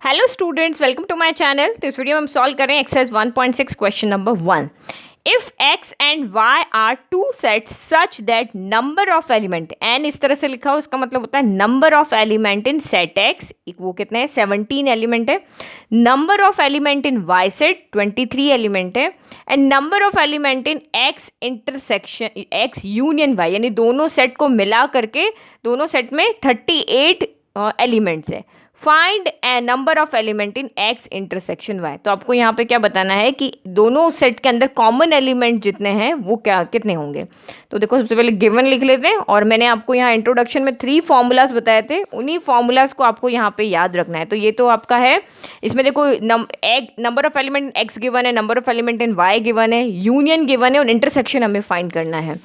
Hello students, welcome to my channel. तो इस video में हम सॉल्व करें exercise 1.6 question number 1। If x and y are two sets such that number of element, n इस तरह से लिखा हो, उसका मतलब होता है number of element in set x, वो कितने हैं 17 एलिमेंट है। Number of element in y set 23 element है। And number of element in x intersection x union y, यानी दोनों सेट को मिला करके दोनों सेट में 38 एलिमेंट्स है। Find a number of element in x intersection y. तो आपको यहाँ पे क्या बताना है कि दोनों सेट के अंदर कॉमन एलिमेंट जितने हैं वो क्या कितने होंगे। तो देखो, सबसे पहले गिवन लिख लेते हैं, और मैंने आपको यहाँ इंट्रोडक्शन में 3 फॉर्मूलाज बताए थे, उन्हीं फॉर्मूलाज को आपको यहाँ पे याद रखना है। तो ये तो आपका है, इसमें देखो number of element in X given है, number of element in Y given है, यूनियन गिवन है, और इंटरसेक्शन हमें फाइंड करना है।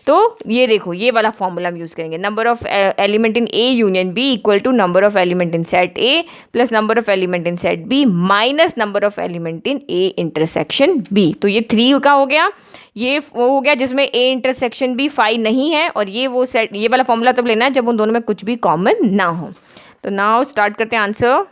तो ये देखो, ये वाला फॉर्मूला हम यूज़ करेंगे। Number of element in A union B equal to number of element in set A plus number of element in set B minus number of element in A intersection B. तो ये 3 का हो गया, ये वो हो गया जिसमें ए इंटरसेक्शन बी 5 नहीं है, और ये वो सेट, ये वाला फॉर्मूला तब लेना है जब उन दोनों में कुछ भी कॉमन ना हो। तो नाउ स्टार्ट करते हैं आंसर।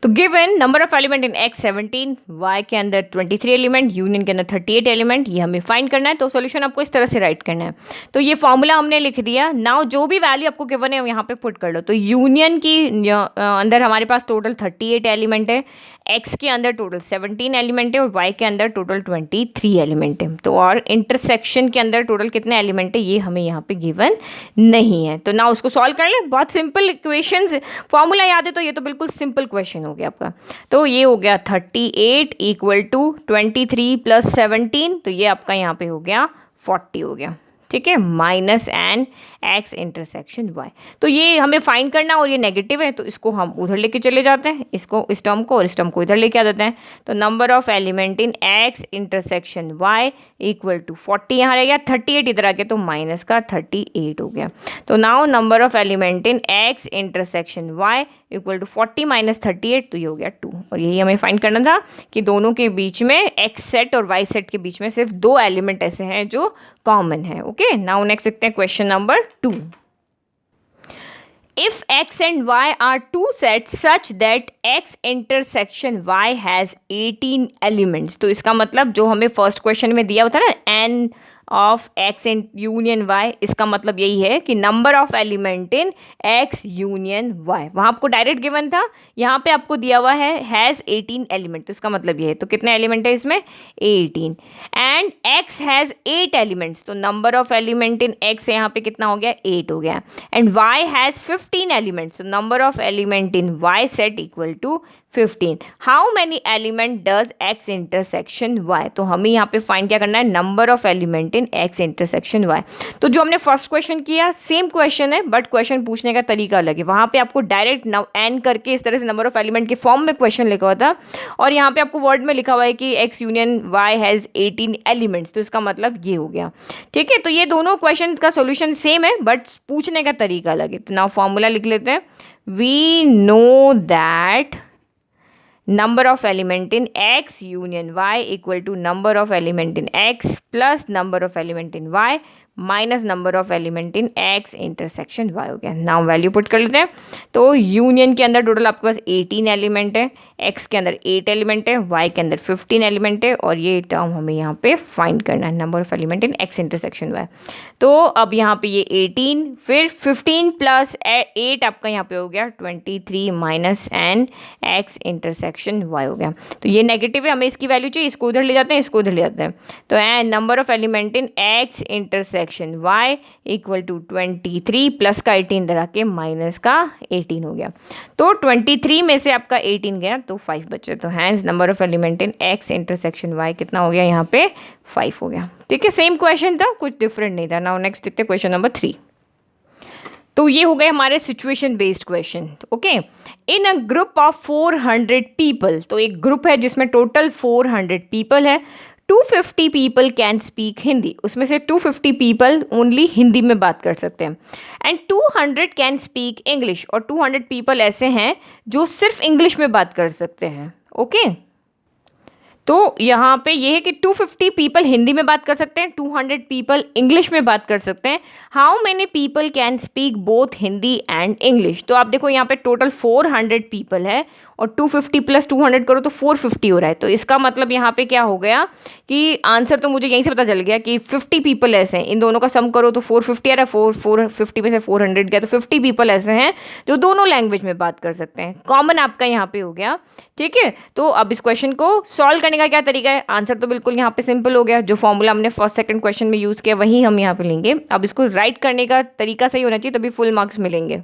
तो given number of element in x 17, y के अंदर 23 एलिमेंट, यूनियन के अंदर 38 एलिमेंट, ये हमें फाइंड करना है। तो सॉल्यूशन आपको इस तरह से राइट करना है। तो ये फॉर्मूला हमने लिख दिया। नाउ जो भी वैल्यू आपको गिवन है यहाँ पे पुट कर लो। तो यूनियन की अंदर हमारे पास टोटल 38 एलिमेंट है, एक्स के अंदर टोटल 17 एलिमेंट है, और वाई के अंदर टोटल 23 एलिमेंट है। तो और इंटरसेक्शन के अंदर टोटल कितने एलिमेंट है ये हमें यहाँ पे गिवन नहीं है। तो ना उसको सॉल्व कर ले, बहुत सिंपल इक्वेशंस, फॉर्मूला याद है तो ये तो बिल्कुल सिंपल क्वेश्चन हो गया आपका। तो ये हो गया 38 इक्वल टू 23 प्लस 17, तो ये आपका यहाँ पे हो गया 40 हो गया, ठीक है, minus n x intersection y. तो ये हमें फाइंड करना, और ये नेगेटिव है तो इसको हम उधर लेके चले जाते हैं, इसको इस टर्म को और इस टर्म को इधर लेके आ जाते हैं। तो number of element in x intersection y equal to 40 यहाँ रह गया, 38 इधर आ गया तो माइनस का 38 हो गया। तो now number of element in x intersection y equal to 40 minus 38, तो ये हो गया 2। और यही हमें फाइंड करना था कि दोनों के बीच में एक्स सेट और वाई सेट के बीच में सिर्फ 2 एलिमेंट ऐसे हैं जो कॉमन है। ओके, नाउ नेक्स्ट देखते हैं question number 2। If x and y are two sets such that x intersection y has 18 elements, तो इसका मतलब जो हमें फर्स्ट क्वेश्चन में दिया होता है ना, n of x in union y, इसका मतलब यही है कि number of element in x union y, वहाँ आपको डायरेक्ट गिवन था, यहाँ पे आपको दिया हुआ है हैज़ 18 एलिमेंट। तो इसका मतलब ये है, तो कितने एलिमेंट है इसमें 18, एंड x हैज़ 8 एलिमेंट्स, तो number of element in x यहाँ पे कितना हो गया 8 हो गया, एंड y हैज़ 15 एलिमेंट्स, तो number of element in y set equal to 15। How many element does x intersection y. तो हमें यहाँ पे फाइंड क्या करना है, number of element in x intersection y. तो जो हमने फर्स्ट क्वेश्चन किया सेम क्वेश्चन है, बट क्वेश्चन पूछने का तरीका अलग है। वहाँ पे आपको डायरेक्ट एन करके इस तरह से नंबर ऑफ एलिमेंट के फॉर्म में क्वेश्चन लिखा हुआ था, और यहाँ पे आपको वर्ड में लिखा हुआ है कि x union y has 18 elements. तो इसका मतलब ये हो गया, ठीक है। तो ये दोनों क्वेश्चन का सोल्यूशन सेम है, बट पूछने का तरीका अलग है। तो नाउ फॉर्मूला लिख लेते हैं। We know that number of element in x union y equal to number of element in x plus number of element in y minus number of element in x intersection y हो गया। Now value put कर लेते हैं। तो union के अंदर total आपके पास 18 element है, एक्स के अंदर 8 एलिमेंट है, वाई के अंदर 15 एलिमेंट है, और ये टर्म हमें यहाँ पे फाइंड करना है, number of element in x intersection y. तो अब यहाँ पे ये 18 फिर 15 प्लस 8 आपका यहाँ पे हो गया 23 minus n x intersection y हो गया। तो ये नेगेटिव है, हमें इसकी वैल्यू चाहिए, इसको उधर ले जाते हैं, इसको उधर ले जाते हैं। तो n number of element in x intersection y equal to 23 plus का 18 इधर आके माइनस का 18 हो गया। तो 23 में से आपका 18 गया तो 5 बचे। तो hence number of element in x intersection y कितना हो गया यहाँ पे 5 हो गया, ठीक है। सेम क्वेश्चन था, कुछ डिफरेंट नहीं था। नाउ नेक्स्ट देखते हैं क्वेश्चन नंबर 3। तो ये हो गए हमारे situation based question. Okay, in a group of 400 people, तो एक ग्रुप है जिसमें टोटल 400 पीपल है, 250 पीपल कैन स्पीक हिंदी, उसमें से 250 पीपल ओनली हिंदी में बात कर सकते हैं, एंड 200 कैन स्पीक इंग्लिश, और 200 पीपल ऐसे हैं जो सिर्फ इंग्लिश में बात कर सकते हैं। ओके, तो यहाँ पे ये है कि 250 पीपल हिंदी में बात कर सकते हैं, 200 पीपल इंग्लिश में बात कर सकते हैं। How many people can speak both Hindi and English? तो आप देखो यहाँ पे टोटल 400 पीपल है और 250 प्लस 200 करो तो 450 हो रहा है। तो इसका मतलब यहाँ पे क्या हो गया कि आंसर तो मुझे यहीं से पता चल गया कि 50 पीपल ऐसे हैं, इन दोनों का सम करो तो 450 आ रहा है, 450 में से 400 गया तो 50 पीपल ऐसे हैं जो दोनों लैंग्वेज में बात कर सकते हैं। कॉमन आपका यहाँ पे हो गया, ठीक है। तो अब इस क्वेश्चन को सॉल्व करने का क्या तरीका है? आंसर तो बिल्कुल यहाँ पे सिंपल हो गया, जो फॉर्मूला हमने फर्स्ट सेकंड क्वेश्चन में यूज़ किया वही हम यहाँ पे लेंगे। अब इसको राइट करने का तरीका सही होना चाहिए, तभी फुल मार्क्स मिलेंगे।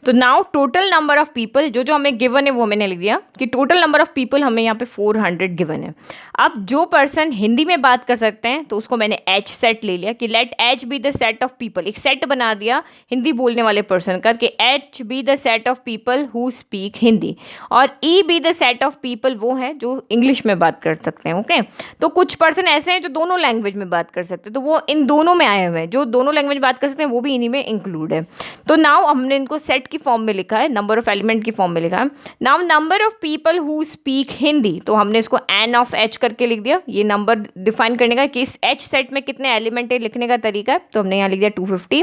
तो now total number of people जो हमें गिवन है वो मैंने लिख दिया कि टोटल नंबर ऑफ पीपल हमें यहाँ पे 400 गिवन है। अब जो पर्सन हिंदी में बात कर सकते हैं तो उसको मैंने एच सेट ले लिया कि let H be the set of people, एक सेट बना दिया हिंदी बोलने वाले पर्सन का कि H be the set of people who speak Hindi, और E be the set of people वो हैं जो इंग्लिश में बात कर सकते हैं। ओके, तो कुछ पर्सन ऐसे हैं जो दोनों लैंग्वेज में बात कर सकते हैं, तो वो इन दोनों में आए हुए हैं, जो दोनों लैंग्वेज बात कर सकते हैं वो भी इन्हीं में इंक्लूड है। तो नाउ हमने इनको सेट की फॉर्म में लिखा है, नंबर ऑफ एलिमेंट की फॉर्म में लिखा है। Now number of people who speak Hindi, तो हमने इसको एन ऑफ एच करके लिख दिया। ये नंबर डिफाइन करने का कि इस एच सेट में कितने एलिमेंट है लिखने का तरीका है, तो हमने यहाँ लिख दिया 250।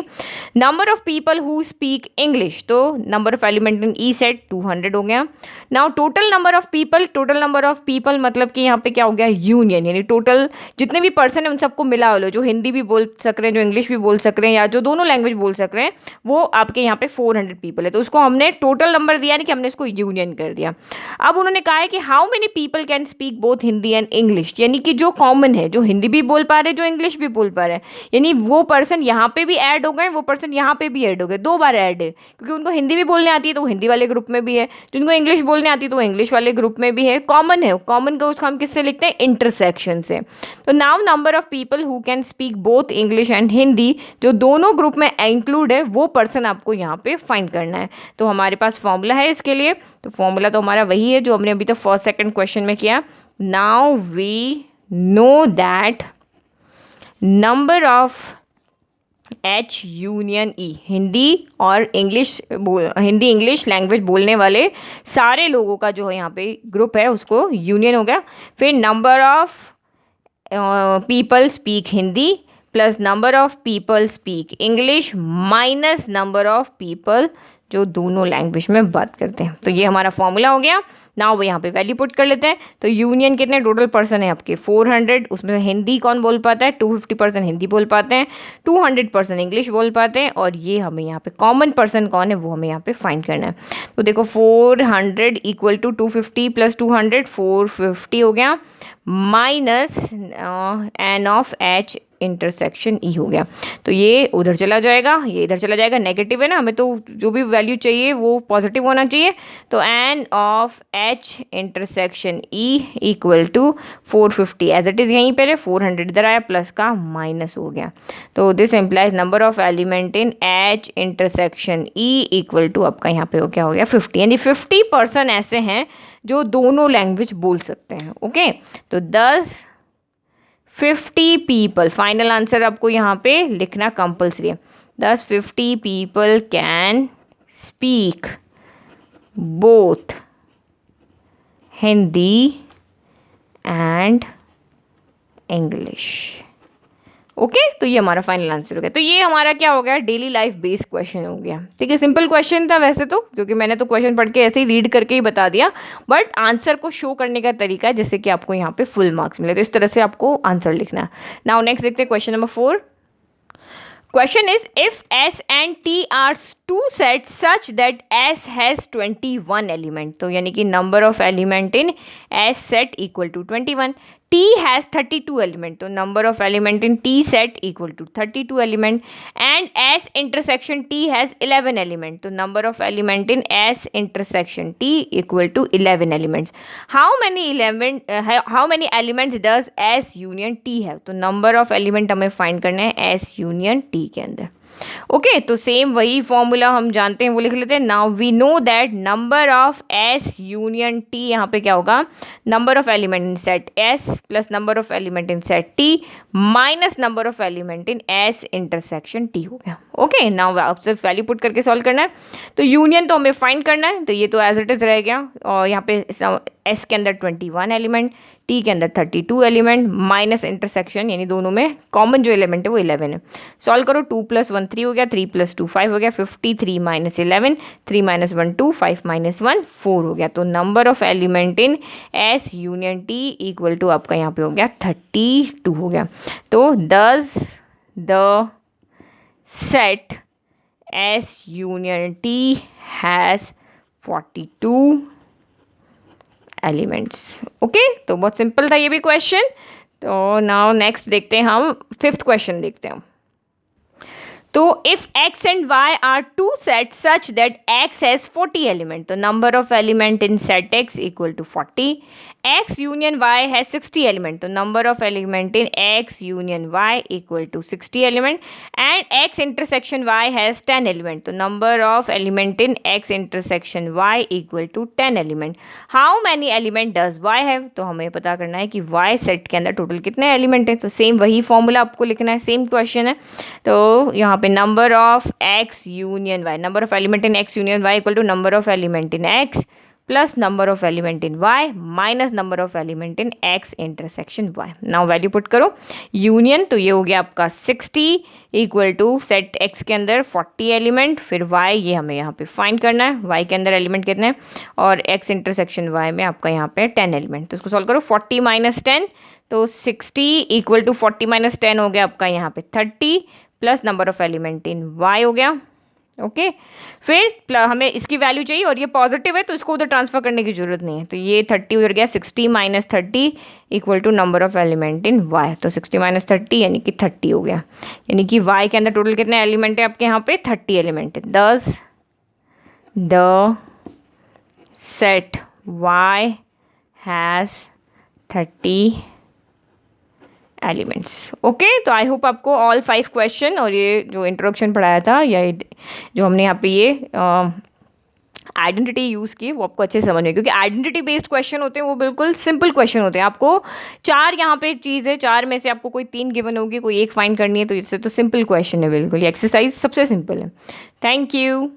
Number of people who speak English, तो number of element in E set 200 हो गया। Now total number of people, total number of people मतलब कि यहाँ पे क्या हो गया यूनियन, यानी टोटल जितने भी पर्सन है उन सबको मिला लो, जो हिंदी भी बोल सक रहे हैं, जो इंग्लिश भी बोल सक रहे हैं, या जो दोनों लैंग्वेज बोल सक रहे हैं, वो आपके यहाँ पे 400 पीपल है। तो उसको हमने टोटल नंबर दिया नहीं कि हमने इसको यूनियन कर दिया। अब उन्होंने कहा है कि how many people can speak both Hindi and English, यानी कि जो कॉमन है, जो हिंदी भी बोल पा रहे हैं, जो इंग्लिश भी बोल पा रहे हैं, यानी वो पर्सन यहाँ पे भी ऐड हो गए, वो पर्सन यहाँ पे भी ऐड हो गए, 2 बार ऐड है, क्योंकि उनको हिंदी भी बोलने आती है तो वो हिंदी वाले ग्रुप में भी है, जिनको इंग्लिश बोलने आती है तो वो इंग्लिश वाले ग्रुप में भी है। कॉमन है, कॉमन का उसको हम किससे लिखते हैं? इंटरसेक्शन से। तो now number of people who can speak both English and Hindi, जो दोनों ग्रुप में इंक्लूड है, वो पर्सन आपको यहाँ पे फाइंड करना है। तो हमारे पास फॉर्मूला है इसके लिए, तो फॉर्मूला तो हमारा वही है जो हमने अभी तक फर्स्ट सेकंड क्वेश्चन में किया। Now we know that number of H union E, Hindi और इंग्लिश हिंदी इंग्लिश लैंग्वेज बोलने वाले सारे लोगों का जो यहाँ पे ग्रुप है उसको यूनियन हो गया। फिर number of people speak Hindi plus number of people speak English minus number of people जो दोनों लैंग्वेज में बात करते हैं। तो ये हमारा फॉर्मूला हो गया। नाउ वो यहाँ पे वैल्यू पुट कर लेते हैं। तो यूनियन कितने टोटल पर्सन है आपके 400, उसमें से हिंदी कौन बोल पाता है? 250% हिंदी बोल पाते हैं, 200% इंग्लिश बोल पाते हैं, और ये हमें यहाँ पे कॉमन पर्सन कौन है वो हमें यहाँ पे फाइंड करना है। तो देखो 400 इक्वल टू 250 प्लस 200 450 हो गया, minus n of h intersection e हो गया। तो ये उधर चला जाएगा, ये इधर चला जाएगा, नेगेटिव है ना, हमें तो जो भी वैल्यू चाहिए वो पॉजिटिव होना चाहिए। तो n of h intersection e equal to 450 as it is, यहीं पर 400 इधर आया, प्लस का माइनस हो गया। तो this implies number of element in h intersection e equal to आपका यहाँ पे क्या हो गया 50, यानी 50% ऐसे हैं जो दोनों लैंग्वेज बोल सकते हैं। ओके, तो 50 पीपल, फाइनल आंसर आपको यहाँ पे लिखना कंपल्सरी है। 50 people can speak both Hindi and English. Okay, तो ये हमारा फाइनल आंसर हो गया। तो ये हमारा क्या हो गया? डेली लाइफ बेस्ड क्वेश्चन हो गया। ठीक है, सिंपल क्वेश्चन था वैसे तो, क्योंकि मैंने तो क्वेश्चन पढ़ के ऐसे ही रीड करके ही बता दिया, बट आंसर को शो करने का तरीका है जिससे कि आपको यहाँ पे फुल मार्क्स मिले। तो इस तरह से आपको आंसर लिखना है। नाउ नेक्स्ट देखते हैं question number 4। Question is, if S and T are two sets such that S has 21 element, तो यानी कि number of element in S set equal to 21. T has 32 element, तो number of element in T set equal to 32 element. And S intersection T has 11 element, तो number of element in S intersection T equal to 11 elements. How many elements does S union T have? तो number of element हमें find करना है S union T के अंदर। Okay, तो same वही formula हम जानते हैं वो लिख लेते हैं. Now we know that number of s union t, यहाँ पे क्या होगा, number of element in set s plus number of element in set t minus number of element in s intersection t हो गया. ओके, नाउ आप सिर्फ value put करके solve करना है. तो यूनियन तो हमें फाइंड करना है, तो ये तो एज इट इज रह गया. और यहाँ पे एस के अंदर 21 एलिमेंट, टी के अंदर 32 एलिमेंट माइनस इंटरसेक्शन यानी दोनों में कॉमन जो एलिमेंट है वो 11 है. सॉल्व करो. 2 + 1 3 हो गया, 3 + 2 5 हो गया, 53 - 11, 3 - 1 2, 5 - 1 4 हो गया. तो number of element in s union t equal to आपका यहाँ पे हो गया 32 हो गया. तो does the set s union t has 42 elements. Okay, तो बहुत सिंपल था ये भी क्वेश्चन. तो नाउ नेक्स्ट देखते हैं हम, 5th क्वेश्चन देखते हैं. तो if x and y are two sets such that x has 40 element, तो number of element in set x equal to 40. x union y has 60 element, तो number of element in x union y equal to 60 element. And x intersection y has 10 element, तो number of element in x intersection y equal to 10 element. How many element does y have, तो हमें पता करना है कि y set के अंदर total कितने एलिमेंट हैं. तो सेम वही फॉर्मूला आपको लिखना है, सेम क्वेश्चन है. तो यहाँ पे number of x union y, number of element in x union y equal to number of element in x plus number of element in y minus number of element in x intersection y. Now value put करो. Union तो ये हो गया आपका 60 equal to set x के अंदर 40 element, फिर y ये हमें यहाँ पे फाइंड करना है, y के अंदर एलिमेंट कितने हैं, और x इंटरसेक्शन y में आपका यहाँ पे 10 एलिमेंट. तो इसको सॉल्व करो. 40 - 10, तो 60 इक्वल टू 40 - 10 हो गया आपका यहाँ पे 30 plus number of element in y हो गया. ओके, फिर हमें इसकी वैल्यू चाहिए और ये पॉजिटिव है तो इसको उधर ट्रांसफर करने की जरूरत नहीं है. तो ये 30 उधर गया, 60 - 30 equal to number of element in y. तो 60 - 30 यानी कि 30 हो गया. यानी कि y के अंदर टोटल कितने एलिमेंट है आपके यहाँ पे, 30 एलिमेंट है. दस the set y has 30 elements. Okay, तो आई होप आपको ऑल 5 क्वेश्चन और ये जो इंट्रोडक्शन पढ़ाया था या जो हमने यहाँ पे ये आइडेंटिटी यूज़ की वो आपको अच्छे से समझ में, क्योंकि आइडेंटिटी बेस्ड क्वेश्चन होते हैं वो बिल्कुल सिंपल क्वेश्चन होते हैं. आपको 4 यहाँ पे चीज़ है, 4 में से आपको कोई 3 गिवन होगी, कोई एक फाइंड करनी है, तो इससे तो सिंपल क्वेश्चन है बिल्कुल. ये एक्सरसाइज सबसे सिंपल है. Thank you.